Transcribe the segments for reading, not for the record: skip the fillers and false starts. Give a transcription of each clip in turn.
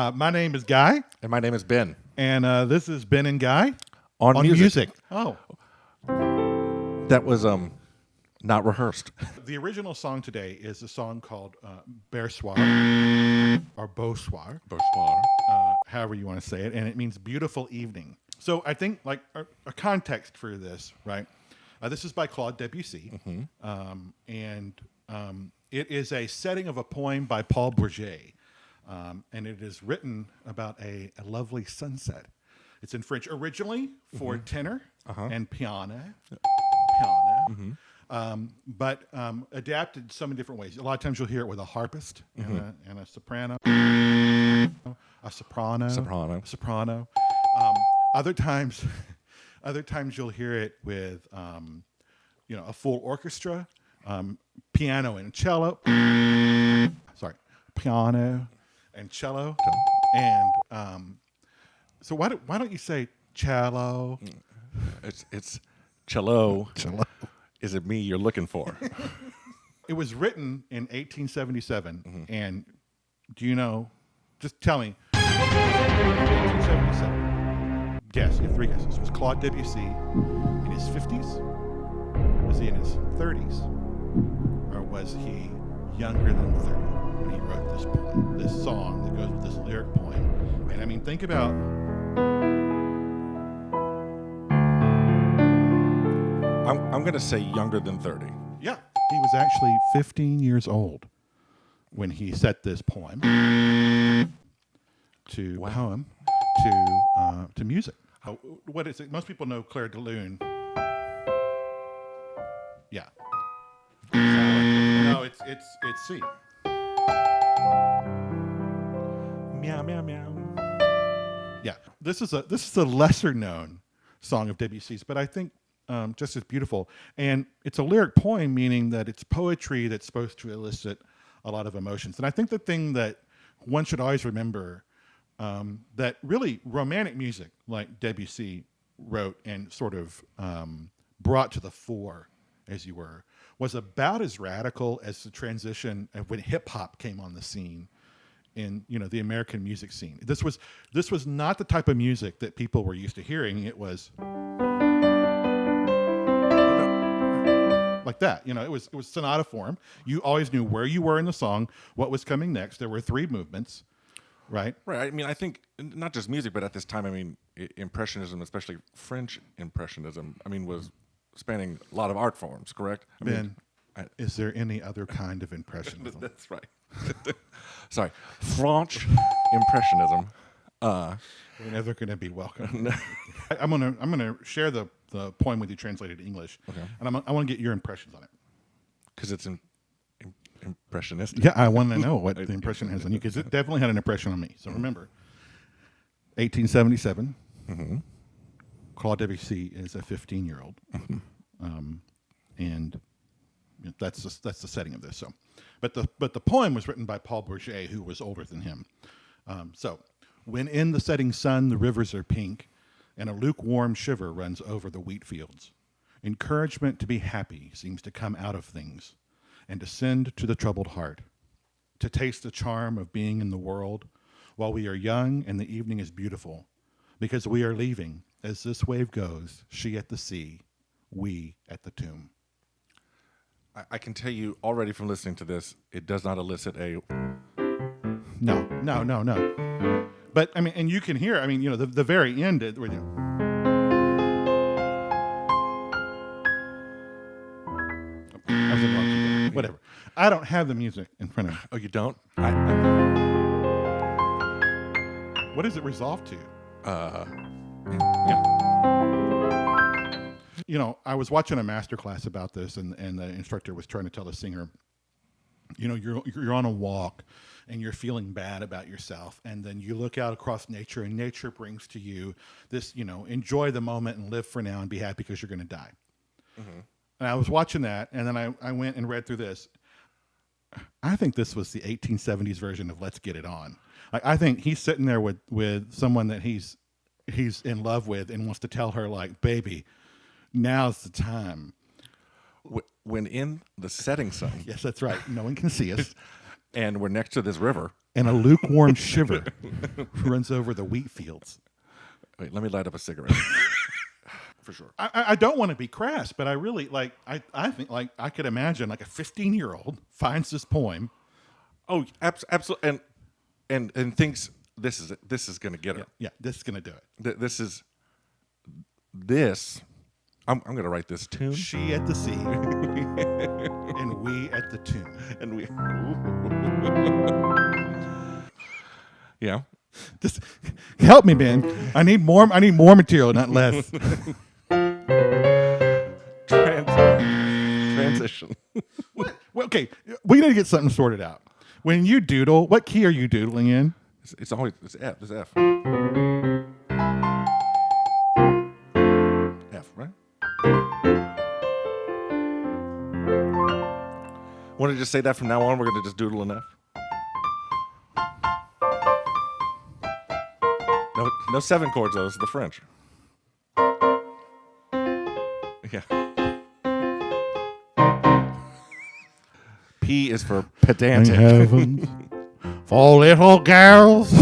My name is Guy, And my name is Ben. and this is Ben and Guy On music. Oh, That was not rehearsed. the original song today is a song called Beau Soir or Beau Soir, Beau Soir. however you want to say it, and it means beautiful evening. So I think like a context for this, right? This is by Claude Debussy, and it is a setting of a poem by Paul Bourget. And it is written about a lovely sunset. It's in French originally for tenor and piano, but adapted so many different ways. A lot of times you'll hear it with a harpist and a soprano, a soprano. Other times you'll hear it with a full orchestra, piano and cello. Piano and cello, and so why don't you say cello? It's cello. Cello. Is it me you're looking for? It was written in 1877, and do you know? Just tell me. 1877. Guess. You have three guesses. Was Claude Debussy in his 50s? Was he in his 30s? Or was he younger than 30 when he wrote this poem, this song that goes with this lyric poem? And I mean, think about I'm going to say younger than 30. yeah, he was actually 15 years old when he set this poem to music. What is it? Most people know Claire de Lune. Yeah. No, it's C. Meow meow meow. Yeah, this is a lesser known song of Debussy's, but I think just as beautiful. And it's a lyric poem, meaning that it's poetry that's supposed to elicit a lot of emotions. And I think the thing that one should always remember that really romantic music, like Debussy wrote and sort of brought to the fore, as you were, was about as radical as the transition of when hip hop came on the scene in the American music scene. This was not the type of music that people were used to hearing. It was like that. It was sonata form. You always knew where you were in the song, what was coming next. There were three movements, right? Right. I mean, I think not just music, but at this time, I mean, Impressionism, especially French Impressionism, I mean, was spanning a lot of art forms, correct? Is there any other kind of impressionism? That's right. Sorry. French Impressionism. We're never going to be welcome. I'm gonna share the poem with you translated to English, and I want to get your impressions on it. Because it's impressionistic. Yeah, I want to know what the impression has on you, because it definitely had an impression on me. So remember, 1877. Claude Debussy is a 15-year-old, and that's the setting of this. So, but the poem was written by Paul Bourget, who was older than him. So, when in the setting sun the rivers are pink, and a lukewarm shiver runs over the wheat fields, encouragement to be happy seems to come out of things, and descend to the troubled heart, to taste the charm of being in the world, while we are young and the evening is beautiful, because we are leaving. As this wave goes, she at the sea, we at the tomb. I can tell you already from listening to this, it does not elicit a... No. But, I mean, and you can hear, I mean, the very end, whatever. I don't have the music in front of me. Oh, you don't? What does it resolve to? Yeah. I was watching a master class about this, and the instructor was trying to tell the singer, you're on a walk, and you're feeling bad about yourself, and then you look out across nature, and nature brings to you this, enjoy the moment and live for now and be happy because you're going to die. And I was watching that, and then I went and read through this. I think this was the 1870s version of Let's Get It On. I think he's sitting there with someone that he's in love with and wants to tell her, like, baby, now's the time. When in the setting sun. Yes, that's right. No one can see us. And we're next to this river. and a lukewarm shiver runs over the wheat fields. Wait, let me light up a cigarette. For sure. I don't want to be crass, but I really like. I think like I could imagine like a 15-year-old finds this poem. Oh, absolutely, and thinks this is it. This is going to get her. Yeah, this is gonna do it. This is this. I'm going to write this tune. She at the sea, and we at the tune, And we. Yeah. Just help me, Ben. I need more material, not less. Transition. Well, okay, we need to get something sorted out. When you doodle, what key are you doodling in? It's always F. It's F. F, right? Want to just say that from now on? We're going to just doodle an F. No 7 chords though. This is the French. Yeah. P is for pedantic. Heavens for little girls.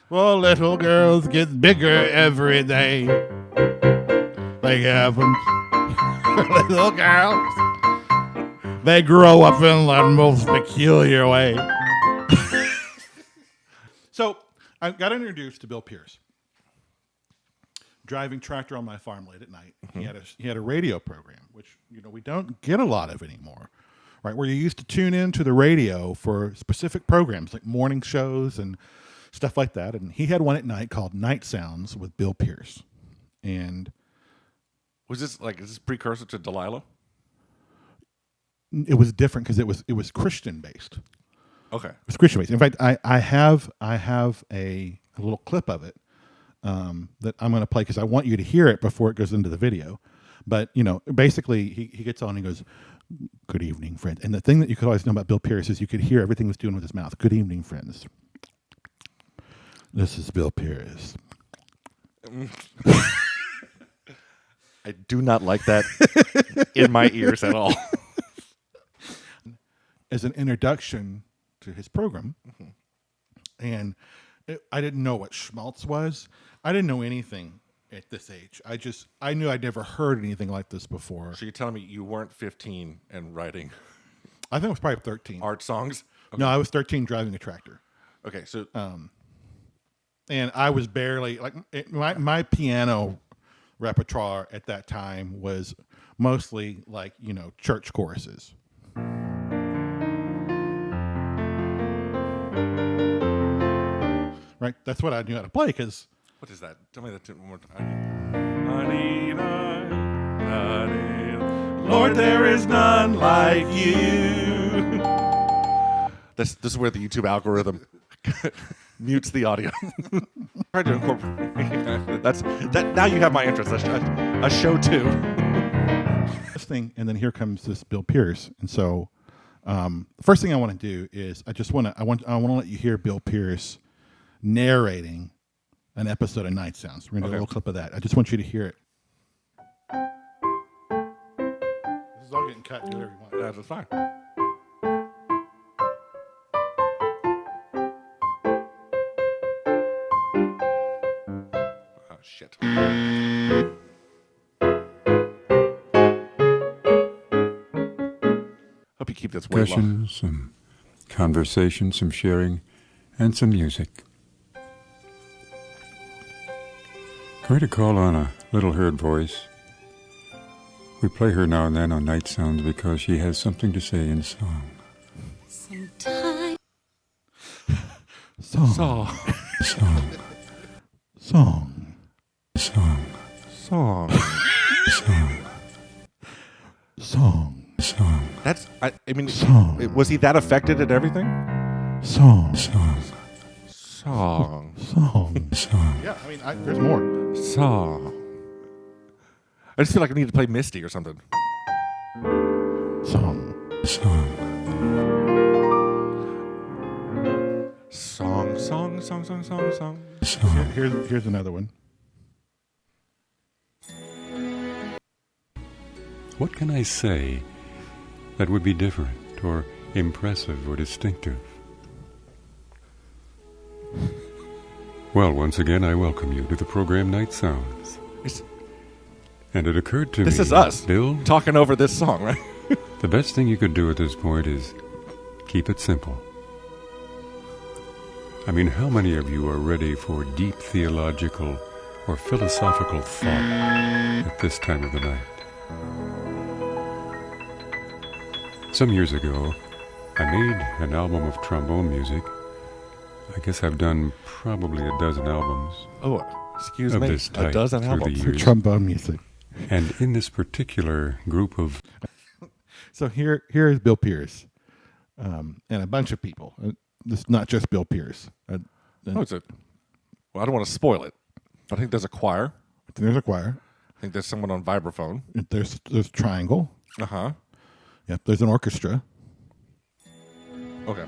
Well, little girls get bigger every day. Thank heavens for little girls. They grow up in the most peculiar way. So I got introduced to Bill Pierce. Driving tractor on my farm late at night. Mm-hmm. He had a radio program, which we don't get a lot of anymore, right? Where you used to tune in to the radio for specific programs like morning shows and stuff like that. And he had one at night called Night Sounds with Bill Pierce. And is this precursor to Delilah? It was different because it was Christian based. Okay, it was Christian based. In fact, I have a little clip of it. That I'm going to play because I want you to hear it before it goes into the video. But, basically he gets on and he goes, "Good evening, friends." And the thing that you could always know about Bill Pierce is you could hear everything he was doing with his mouth. "Good evening, friends. This is Bill Pierce." I do not like that in my ears at all. As an introduction to his program. Mm-hmm. And I didn't know what Schmaltz was. I didn't know anything at this age. I knew I'd never heard anything like this before. So you're telling me you weren't 15 and writing? I think I was probably 13. Art songs? Okay. No, I was 13 driving a tractor. Okay, so and I was barely my piano repertoire at that time was mostly church choruses. Right, that's what I knew how to play. Because what is that? Tell me that one more time. Lord, there is none like you. This is where the YouTube algorithm mutes the audio. Try to incorporate. That. Now you have my interest. A show too. This thing, and then here comes this Bill Pierce, and so the first thing I want to do is I want to let you hear Bill Pierce narrating an episode of Night Sounds. We're going to do a little clip of that. I just want you to hear it. This is all getting cut. Do whatever you want. That's fine. Oh, shit. Hope you keep this way low. Some conversation, some sharing, and some music. Going to call on a little-heard voice. We play her now and then on Night Sounds because she has something to say in song. Sometimes. Song. Song. Song. Song. Song. Song. Song. Song. That's. I mean, Song. Was he that affected at everything? Song. Song. Song. Song. Song. Yeah, I mean, there's more. Song. I just feel like I need to play Misty or something. Song. Song. Song, song, song, song, song, song. Song. Here's another one. What can I say that would be different or impressive or distinctive. Well, once again, I welcome you to the program Night Sounds. And it occurred to me... This is us, Bill, talking over this song, right? the best thing you could do at this point is keep it simple. I mean, how many of you are ready for deep theological or philosophical thought at this time of the night? Some years ago, I made an album of trombone music. I guess I've done probably a dozen albums Oh, excuse of me. this type A dozen through the albums. years. Trombone music. And in this particular group of... So here is Bill Pierce, and a bunch of people. This not just Bill Pierce. Oh, it's a... Well, I don't want to spoil it. I think there's a choir. There's a choir. I think there's someone on vibraphone. There's triangle. Uh-huh. Yep. There's an orchestra. Okay.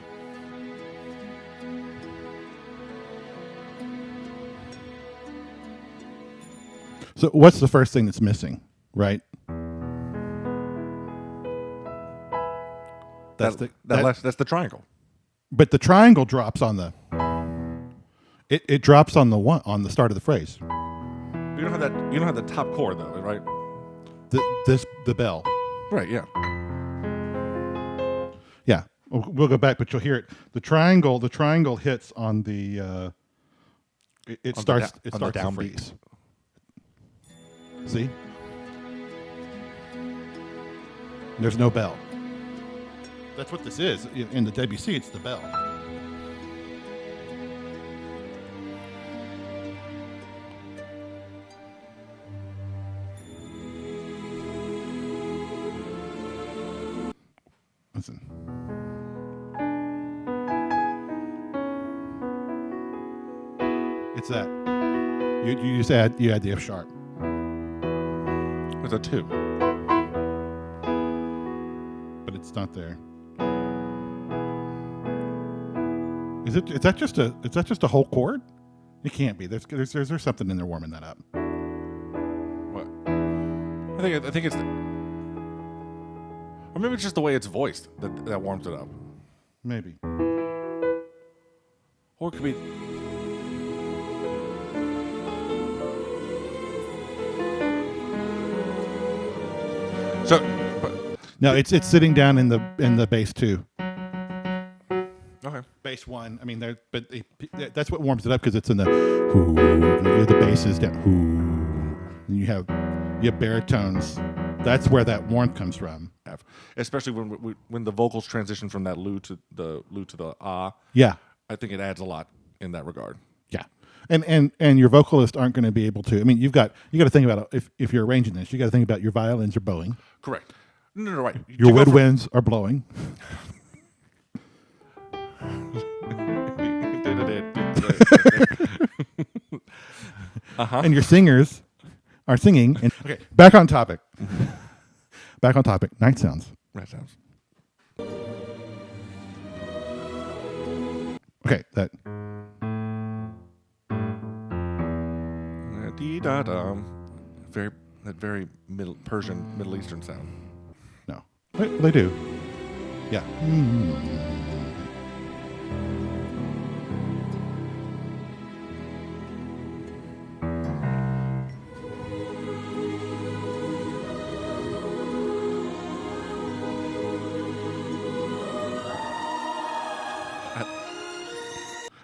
So what's the first thing that's missing? Right. That's That's the triangle. But the triangle drops on the. It drops on the one on the start of the phrase. You don't have that. You don't have the top chord though, right? The bell. Right. Yeah. Yeah, we'll go back, but you'll hear it. The triangle hits on the. It On starts. the It on the starts the downbeat. phrase. See, there's no bell. That's what this is in the Debussy. It's the bell. Listen. It's that. You just add the F sharp. It's a 2. But it's not there. Is that just a whole chord? It can't be. There's something in there warming that up. What? I think it's the, or maybe it's just the way it's voiced that warms it up. Maybe. Or it could be. So, but, No, it's sitting down in the bass too. okay. Bass 1. I mean, that's what warms it up because it's in the whoo. The bass is down whoo. And you have baritones. That's where that warmth comes from. Especially when the vocals transition from that lu to the ah. Yeah, I think it adds a lot in that regard. yeah. And your vocalists aren't going to be able to. I mean, you got to think about if you're arranging this, you got to think about your violins are bowing, Correct. No, right. your woodwinds are blowing, and your singers are singing. And okay, back on topic. Back on topic. Night sounds. Right sounds. Okay, that. Dee da da. Very Middle Eastern sound. No, well, they do. Yeah.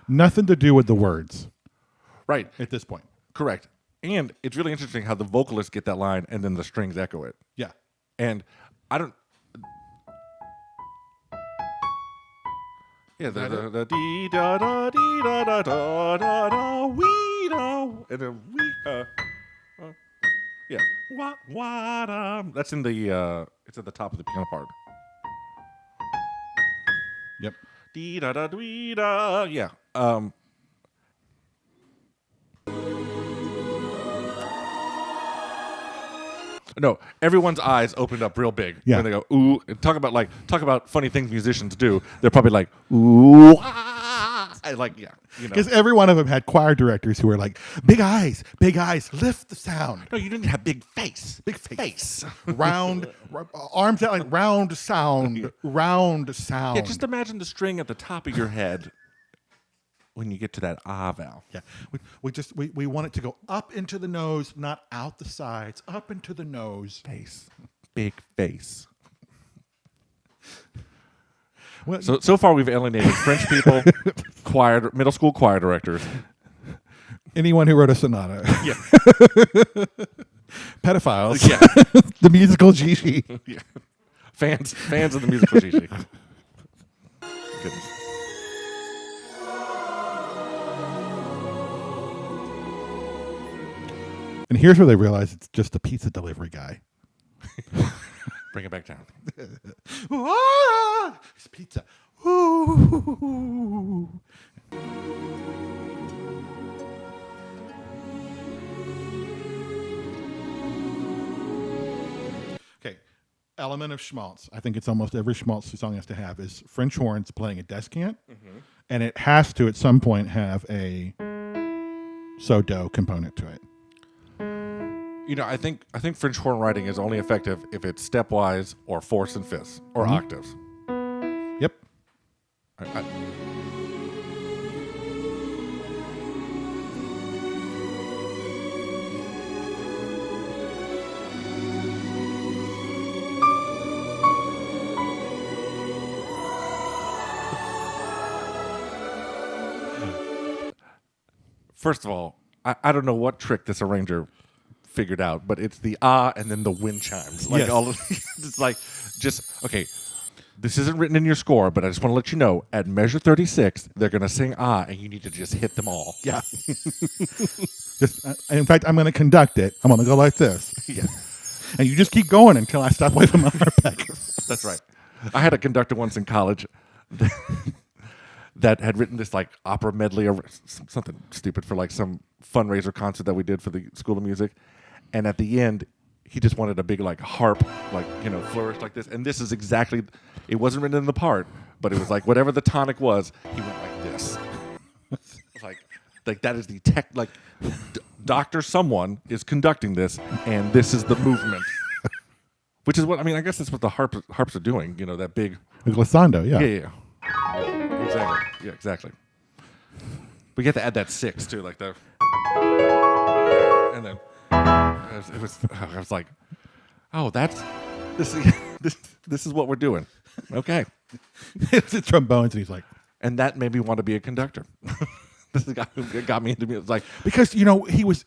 Nothing to do with the words Right. at this point. Correct. And it's really interesting how the vocalists get that line and then the strings echo it. Yeah. And I don't. Yeah, the dee da da dee da da da da da wee da and then wee yeah wah da. That's in the it's at the top of the piano part. Yep. Dee da da dee da yeah. No, everyone's eyes opened up real big Yeah. when they go ooh. And talk about funny things musicians do. They're probably like ooh. Ah. I like, yeah, you know. Because every one of them had choir directors who were like, big eyes, lift the sound. No, you didn't have big face. Big face. Round, arms out like round sound. Yeah, just imagine the string at the top of your head when you get to that ah vowel. Yeah, we want it to go up into the nose, not out the sides. Up into the nose. Face, big face. Well, So far we've alienated French people, middle school choir directors. anyone who wrote a sonata. Yeah, Pedophiles. yeah, The musical Gigi. yeah. Fans of the musical Gigi. Goodness. And here's where they realize it's just a pizza delivery guy. Bring it back down. Ah, it's pizza. Ooh. Okay, element of Schmaltz. I think it's almost every Schmaltz song has to have is French horns playing a descant, and it has to at some point have a so-do component to it. You know, I think French horn writing is only effective if it's stepwise or fourths and fifths or octaves. Yep. First of all, I don't know what trick this arranger figured out, but it's the ah and then the wind chimes. Like Yes. all of it's like just okay. This isn't written in your score, but I just want to let you know at measure 36, they're going to sing ah, and you need to just hit them all. Yeah. In fact, I'm going to conduct it. I'm going to go like this. Yeah, And you just keep going until I stop waving my armpeg. that's right. I had a conductor once in college that had written this like opera medley or something stupid for like some fundraiser concert that we did for the School of Music. And at the end, he just wanted a big like harp, like, you know, flourish like this. And this is exactly, it wasn't written in the part, but it was like whatever the tonic was, he went like this. like that is the tech, like Dr. Someone is conducting this, and this is the movement. Which is what, I mean, I guess that's what the harps are doing, you know, that big. The glissando, yeah. Yeah. Exactly. Yeah, exactly. We get to add that 6 too, like the, and then it was I was like, oh, this is what we're doing. Okay. It's the trombones, and he's like, And that made me want to be a conductor. This is the guy who got me into music. It's like, because you know he was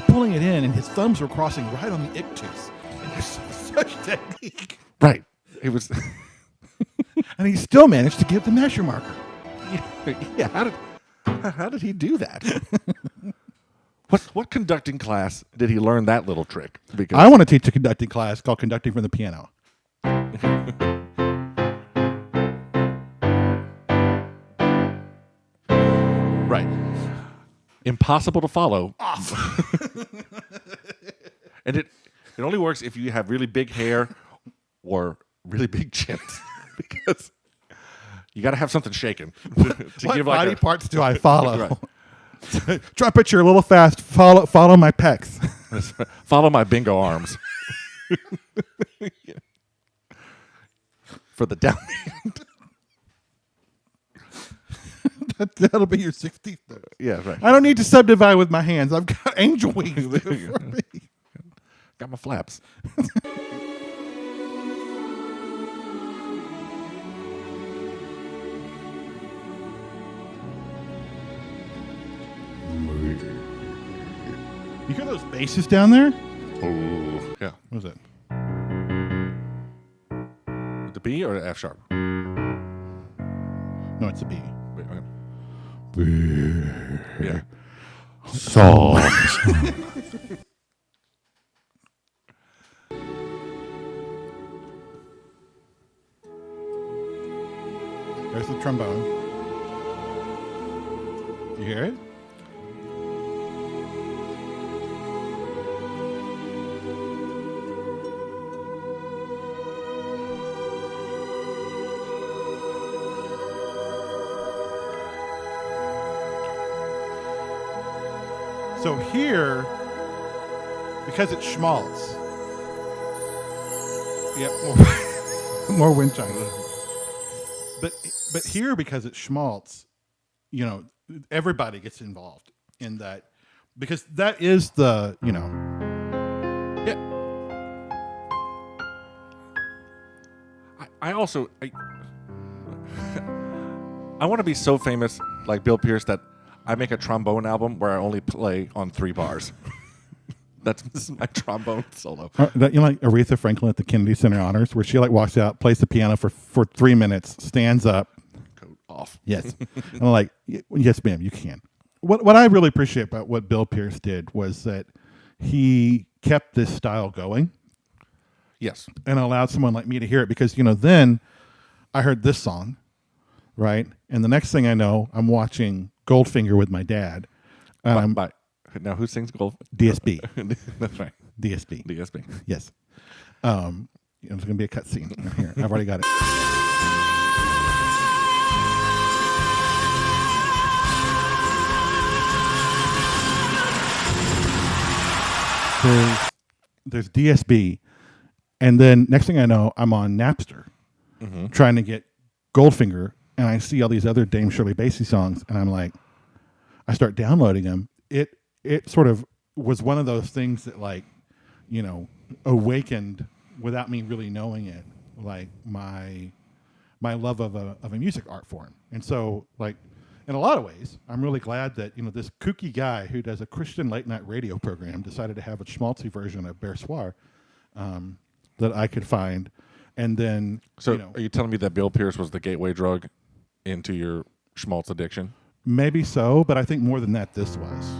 pulling it in, and his thumbs were crossing right on the ictus. And there's such technique, right. It was and he still managed to give the measure marker. yeah, how did he do that? What conducting class did he learn that little trick? Because I want to teach a conducting class called Conducting from the Piano. right. Impossible to follow. And it only works if you have really big hair or really big chins. Because you got to have something shaking. to What give like body a, parts do I follow? Right. Drop it, you're a little fast. Follow my pecs. Follow my bingo arms. For the down hand. That'll be your 60th. Yeah, right. I don't need to subdivide with my hands. I've got angel wings. For me. Got my flaps. You hear those basses down there? Oh, yeah. What was it? The B or the F sharp? No, it's a B. Wait, okay. Yeah. Saw. There's the trombone. You hear it? So here, because it's Schmaltz, more wind chimes. But here, because it's Schmaltz, you know, everybody gets involved in that, because that is the, you know. Yeah. I also I want to be so famous like Bill Pierce that I make a trombone album where I only play on 3 bars. This is my trombone solo. You know, like Aretha Franklin at the Kennedy Center Honors, where she like walks out, plays the piano for 3 minutes, stands up. Coat off. Yes. And I'm like, yes, ma'am, you can. What I really appreciate about what Bill Pierce did was that he kept this style going. Yes. And allowed someone like me to hear it, because, you know, then I heard this song, right? And the next thing I know, I'm watching Goldfinger with my dad. Now, who sings Gold? DSB. That's right. DSB. DSB. Yes. There's going to be a cut scene right here. I've already got it. There's DSB. And then next thing I know, I'm on Napster trying to get Goldfinger, and I see all these other Dame Shirley Bassey songs, and I'm like, I start downloading them. It sort of was one of those things that, like, you know, awakened without me really knowing it, like my love of a music art form. And so, like, in a lot of ways, I'm really glad that, you know, this kooky guy who does a Christian late night radio program decided to have a schmaltzy version of Beau Soir that I could find. And then, So, you know, are you telling me that Bill Pierce was the gateway drug into your schmaltz addiction? maybe so, but I think more than that, this was.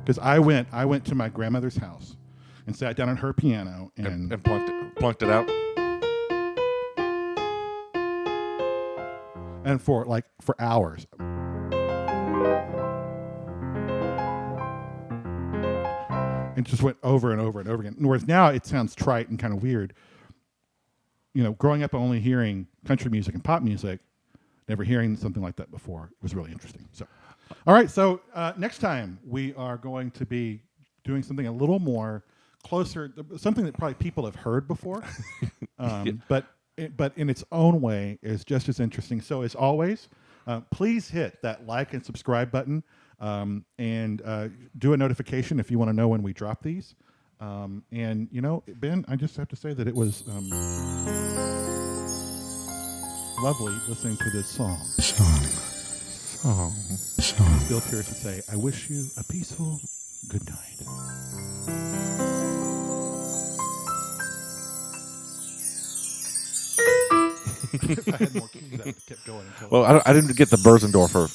Because I went to my grandmother's house and sat down at her piano and plunked it out? and for hours. And just went over and over and over again. Whereas now it sounds trite and kind of weird. You know, growing up only hearing country music and pop music, never hearing something like that before was really interesting. So, all right. So next time we are going to be doing something a little more closer, something that probably people have heard before, but in its own way is just as interesting. So as always, please hit that like and subscribe button, and do a notification if you want to know when we drop these. And, you know, Ben, I just have to say that it was lovely listening to this song. Song. Bill Pierce would say, I wish you a peaceful good night. If I had more keys, I would have kept going. Well, I didn't get the Berzendorfer